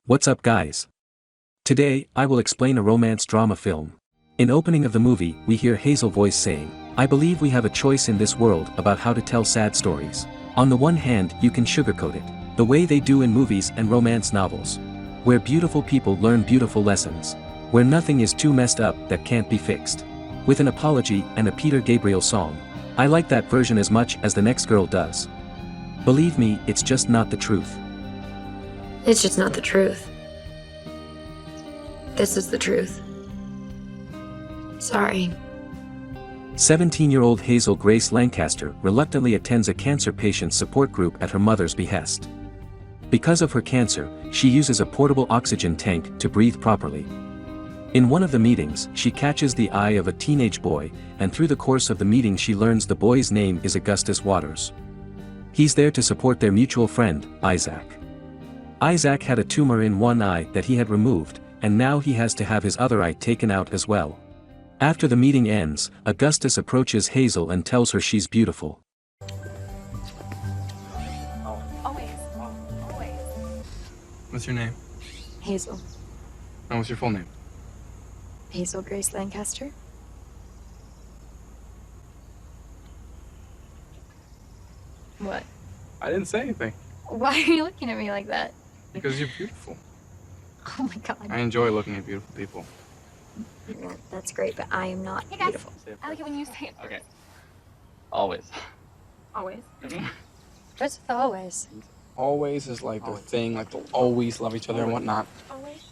What's up guys? Today, I will explain a romance drama film. In opening of the movie, we hear Hazel voice saying, "I believe we have a choice in this world about how to tell sad stories. On the one hand, you can sugarcoat it, the way they do in movies and romance novels. Where beautiful people learn beautiful lessons. Where nothing is too messed up that can't be fixed. With an apology and a Peter Gabriel song. I like that version as much as the next girl does. Believe me, it's just not the truth." It's just not the truth. This is the truth. Sorry. 17-year-old Hazel Grace Lancaster reluctantly attends a cancer patient support group at her mother's behest. Because of her cancer, she uses a portable oxygen tank to breathe properly. In one of the meetings, she catches the eye of a teenage boy, and through the course of the meeting she learns the boy's name is Augustus Waters. He's there to support their mutual friend, Isaac. Isaac had a tumor in one eye that he had removed, and now he has to have his other eye taken out as well. After the meeting ends, Augustus approaches Hazel and tells her she's beautiful. Always. What's your name? Hazel. And what's your full name? Hazel Grace Lancaster. What? I didn't say anything. Why are you looking at me like that? Because you're beautiful. Oh my god. I enjoy looking at beautiful people. Yeah, that's great, but I am not Hey guys, beautiful. I like it when you say it. Okay. Always. Always. What's with always? Always is like the thing, like they'll always love each other and whatnot. Always?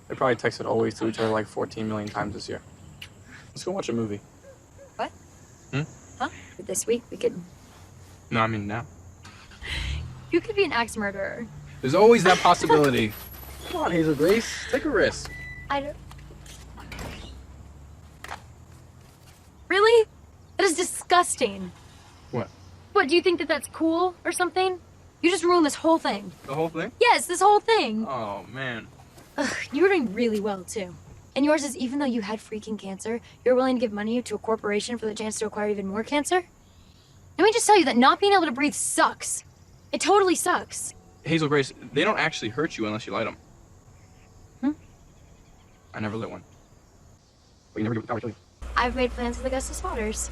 They probably texted always to each other like 14 million times this year. Let's go watch a movie. What? Huh? This week we could. No, I mean now. You could be an axe murderer. There's always that possibility. Come on, Hazel Grace. Take a risk. I don't... Really? That is disgusting. What? What, do you think that that's cool or something? You just ruined this whole thing. The whole thing? Yes, this whole thing. Oh, man. Ugh, you were doing really well, too. And yours is, even though you had freaking cancer, you're willing to give money to a corporation for the chance to acquire even more cancer? Let me just tell you that not being able to breathe sucks. It totally sucks. Hazel Grace, they don't actually hurt you unless you light them. I never lit one. But you never give the power to you. I've made plans with Augustus Waters.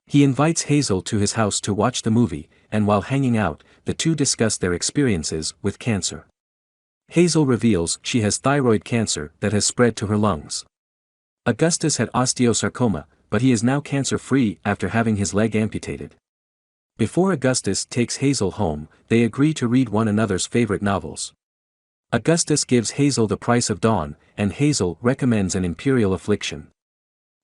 He invites Hazel to his house to watch the movie, and while hanging out, the two discuss their experiences with cancer. Hazel reveals she has thyroid cancer that has spread to her lungs. Augustus had osteosarcoma, but he is now cancer-free after having his leg amputated. Before Augustus takes Hazel home, they agree to read one another's favorite novels. Augustus gives Hazel The Price of Dawn, and Hazel recommends An Imperial Affliction.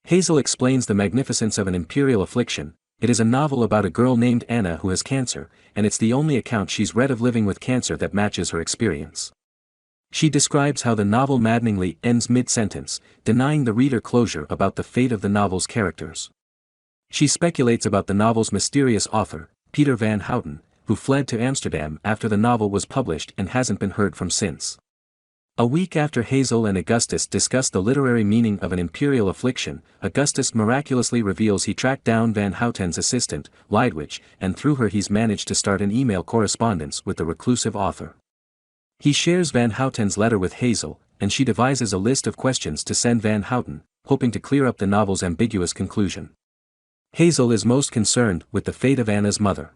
Hazel explains the magnificence of An Imperial Affliction. It is a novel about a girl named Anna who has cancer, and it's the only account she's read of living with cancer that matches her experience. She describes how the novel maddeningly ends mid-sentence, denying the reader closure about the fate of the novel's characters. She speculates about the novel's mysterious author, Peter Van Houten, who fled to Amsterdam after the novel was published and hasn't been heard from since. A week after Hazel and Augustus discuss the literary meaning of An Imperial Affliction, Augustus miraculously reveals he tracked down Van Houten's assistant, Lydwich, and through her he's managed to start an email correspondence with the reclusive author. He shares Van Houten's letter with Hazel, and she devises a list of questions to send Van Houten, hoping to clear up the novel's ambiguous conclusion. Hazel is most concerned with the fate of Anna's mother.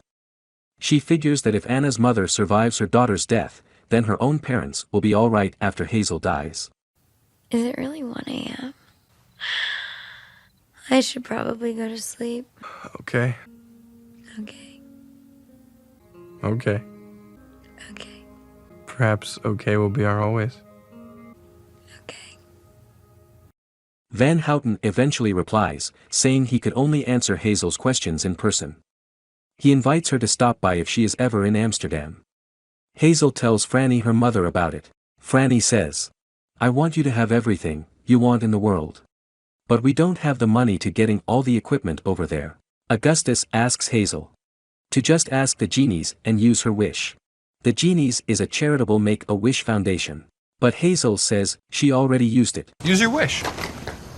She figures that if Anna's mother survives her daughter's death, then her own parents will be alright after Hazel dies. Is it really 1 a.m.? I should probably go to sleep. Okay. Okay. Okay. Okay. Perhaps okay will be our always. Okay. Van Houten eventually replies, saying he could only answer Hazel's questions in person. He invites her to stop by if she is ever in Amsterdam. Hazel tells Franny her mother about it. Franny says, "I want you to have everything you want in the world. But we don't have the money to getting all the equipment over there." Augustus asks Hazel to just ask the genies and use her wish. The Genies is a charitable Make-A-Wish foundation. But Hazel says she already used it. Use your wish.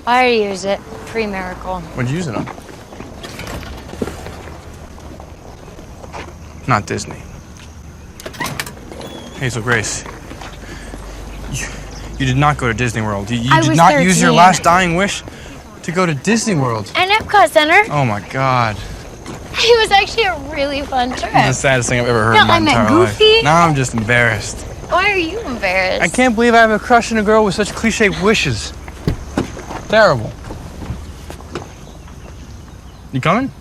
I already used it. Pre-miracle. When'd you use it on? Not Disney. Hazel Grace. You did not go to Disney World. You I did was not use your 13. last dying wish to go to Disney World. And Epcot Center. Oh my God. It was actually a really fun trip. That's the saddest thing I've ever heard No, in my I meant entire Goofy. life. Now I'm just embarrassed. Why are you embarrassed? I can't believe I have a crush on a girl with such cliche wishes. Terrible. You coming?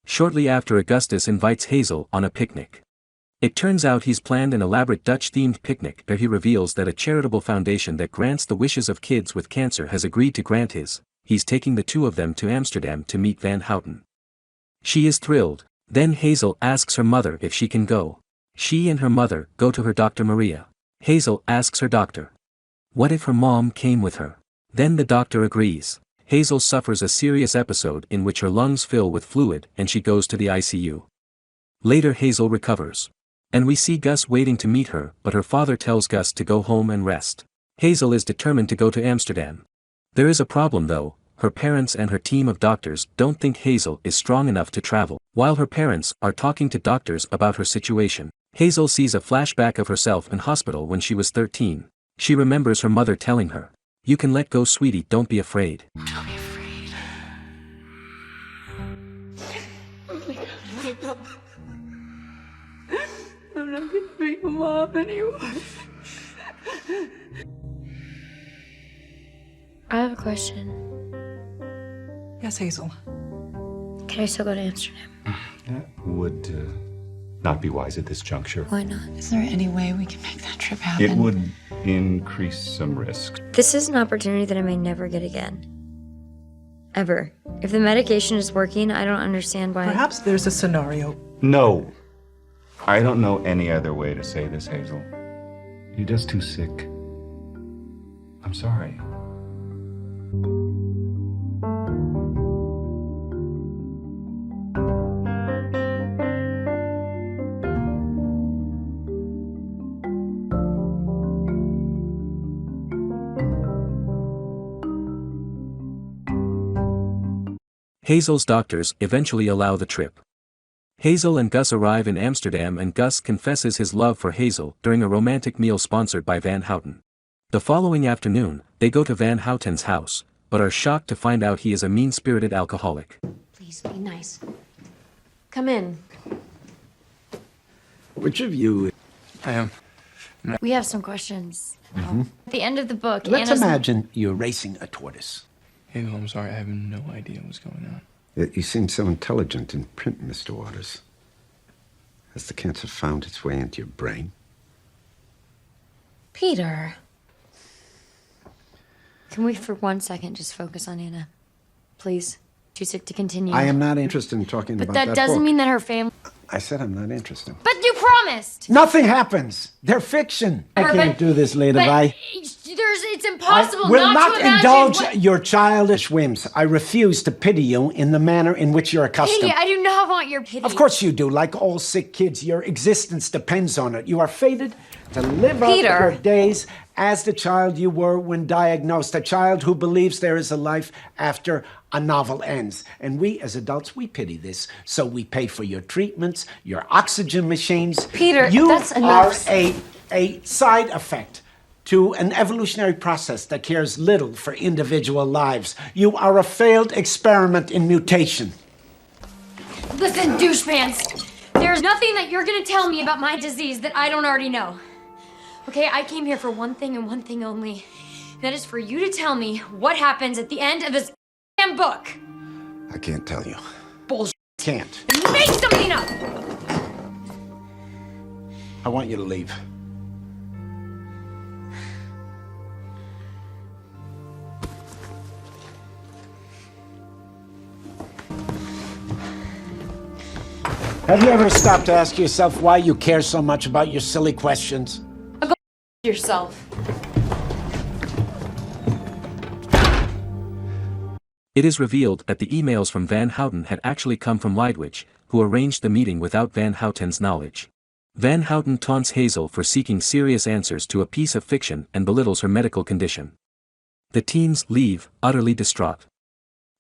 Shortly after, Augustus invites Hazel on a picnic. It turns out he's planned an elaborate Dutch-themed picnic where he reveals that a charitable foundation that grants the wishes of kids with cancer has agreed to grant his. He's taking the two of them to Amsterdam to meet Van Houten. She is thrilled. Then Hazel asks her mother if she can go. She and her mother go to her Dr. Maria. Hazel asks her doctor, what if her mom came with her? Then the doctor agrees. Hazel suffers a serious episode in which her lungs fill with fluid and she goes to the ICU. Later Hazel recovers. And we see Gus waiting to meet her, but her father tells Gus to go home and rest. Hazel is determined to go to Amsterdam. There is a problem though. Her parents and her team of doctors don't think Hazel is strong enough to travel. While her parents are talking to doctors about her situation, Hazel sees a flashback of herself in hospital when she was 13. She remembers her mother telling her, "You can let go, sweetie, don't be afraid." Don't be afraid. I'm not gonna be a mom anymore. I have a question. Yes, Hazel. Can I still go to Amsterdam? That would not be wise at this juncture. Why not? Is there any way we can make that trip happen? It would increase some risk. This is an opportunity that I may never get again. Ever. If the medication is working, I don't understand why. Perhaps there's a scenario. No. I don't know any other way to say this, Hazel. You're just too sick. I'm sorry. Hazel's doctors eventually allow the trip. Hazel and Gus arrive in Amsterdam and Gus confesses his love for Hazel during a romantic meal sponsored by Van Houten. The following afternoon, they go to Van Houten's house, but are shocked to find out he is a mean-spirited alcoholic. Please be nice. Come in. Which of you? I am. We have some questions. At the end of the book, Let's Anna's... imagine you're racing a tortoise. Hazel, I'm sorry. I have no idea what's going on. You seem so intelligent in print, Mr. Waters. Has the cancer found its way into your brain? Peter. Can we for 1 second just focus on Anna? Please. Too sick to continue. I am not interested in talking But about that that doesn't book. mean that her family... I said I'm not interested. But you promised! Nothing happens. They're fiction. I But- can't do this, Lady But Vi. it's impossible Will not not to imagine indulge what... your childish whims. I refuse to pity you in the manner in which you're accustomed. Pity, I do not want your pity. Of course you do. Like all sick kids, your existence depends on it. You are fated to live out Peter. your days as the child you were when diagnosed, a child who believes there is a life after a novel ends. And we, as adults, we pity this. So we pay for your treatments, your oxygen machines. Peter, you that's enough. are a side effect to an evolutionary process that cares little for individual lives. You are a failed experiment in mutation. Listen, douchepants. There's nothing that you're gonna tell me about my disease that I don't already know. Okay, I came here for one thing and one thing only. That is for you to tell me what happens at the end of this damn book. I can't tell you. Bullshit. Can't. Make something up! I want you to leave. Have you ever stopped to ask yourself why you care so much about your silly questions? Yourself. It is revealed that the emails from Van Houten had actually come from Lydwich, who arranged the meeting without Van Houten's knowledge. Van Houten taunts Hazel for seeking serious answers to a piece of fiction and belittles her medical condition. The teens leave, utterly distraught.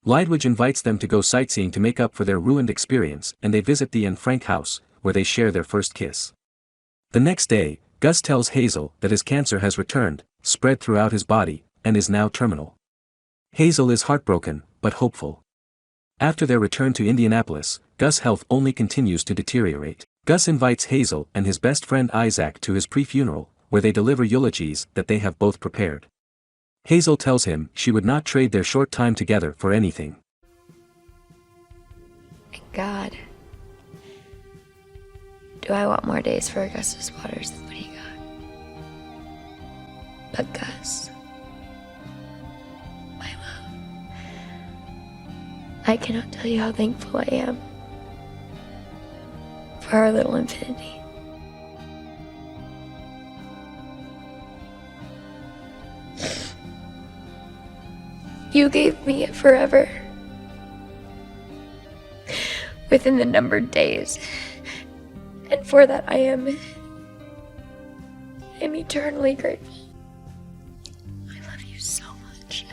Lydwidge invites them to go sightseeing to make up for their ruined experience, and they visit the Anne Frank house, where they share their first kiss. The next day, Gus tells Hazel that his cancer has returned, spread throughout his body, and is now terminal. Hazel is heartbroken, but hopeful. After their return to Indianapolis, Gus' health only continues to deteriorate. Gus invites Hazel and his best friend Isaac to his pre-funeral, where they deliver eulogies that they have both prepared. Hazel tells him she would not trade their short time together for anything. God, do I want more days for Augustus Waters than what he got? But Gus, my love, I cannot tell you how thankful I am for our little infinity. You gave me it forever, within the numbered days, and for that I am eternally grateful. I love you so much.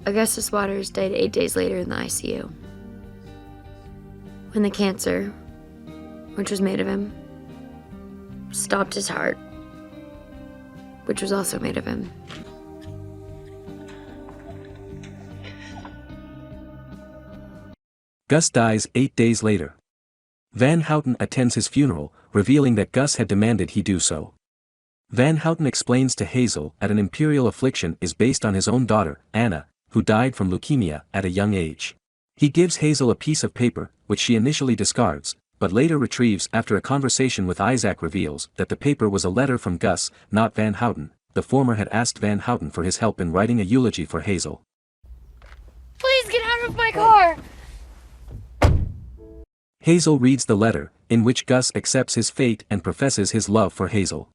Augustus Waters died 8 days later in the ICU, when the cancer, which was made of him, stopped his heart, which was also made of him. Gus dies 8 days later. Van Houten attends his funeral, revealing that Gus had demanded he do so. Van Houten explains to Hazel that an imperial affliction is based on his own daughter, Anna, who died from leukemia at a young age. He gives Hazel a piece of paper, which she initially discards, but later retrieves after a conversation with Isaac reveals that the paper was a letter from Gus, not Van Houten. The former had asked Van Houten for his help in writing a eulogy for Hazel. Please get out of my car! Hazel reads the letter, in which Gus accepts his fate and professes his love for Hazel.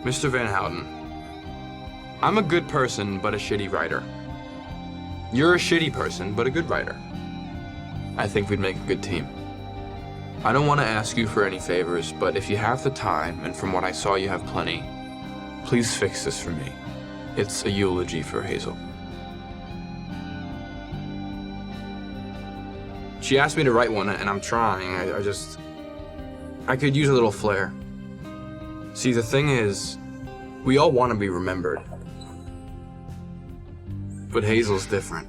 Mr. Van Houten, I'm a good person, but a shitty writer. You're a shitty person, but a good writer. I think we'd make a good team. I don't want to ask you for any favors, but if you have the time, and from what I saw you have plenty, please fix this for me. It's a eulogy for Hazel. She asked me to write one, and I'm trying. I could use a little flair. See, the thing is, we all want to be remembered. But Hazel's different.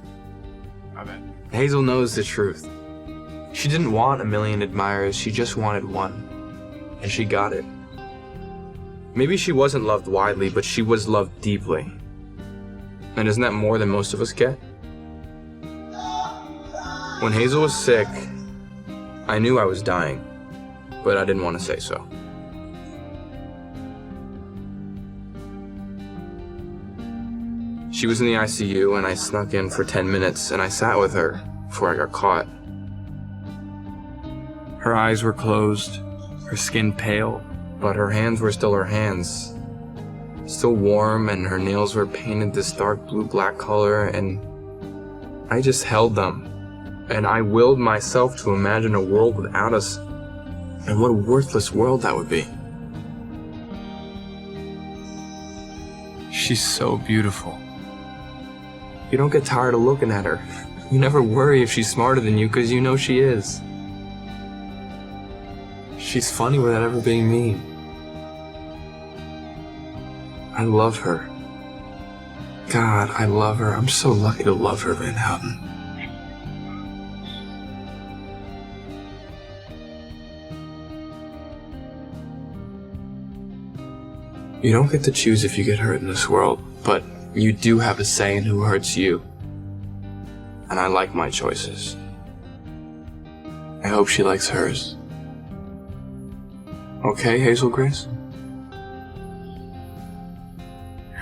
I bet. Hazel knows the truth. She didn't want a million admirers, she just wanted one. And she got it. Maybe she wasn't loved widely, but she was loved deeply. And isn't that more than most of us get? When Hazel was sick, I knew I was dying, but I didn't want to say so. She was in the ICU, and I snuck in for 10 minutes, and I sat with her before I got caught. Her eyes were closed, her skin pale, but her hands were still her hands. Still warm, and her nails were painted this dark blue-black color, and I just held them. And I willed myself to imagine a world without us, and what a worthless world that would be. She's so beautiful. You don't get tired of looking at her. You never worry if she's smarter than you, because you know she is. She's funny without ever being mean. I love her. God, I love her. I'm so lucky to love her, Van Houten. You don't get to choose if you get hurt in this world, but you do have a say in who hurts you. And I like my choices. I hope she likes hers. Okay, Hazel Grace?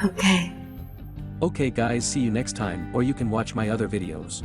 Okay. Okay guys, see you next time, or you can watch my other videos.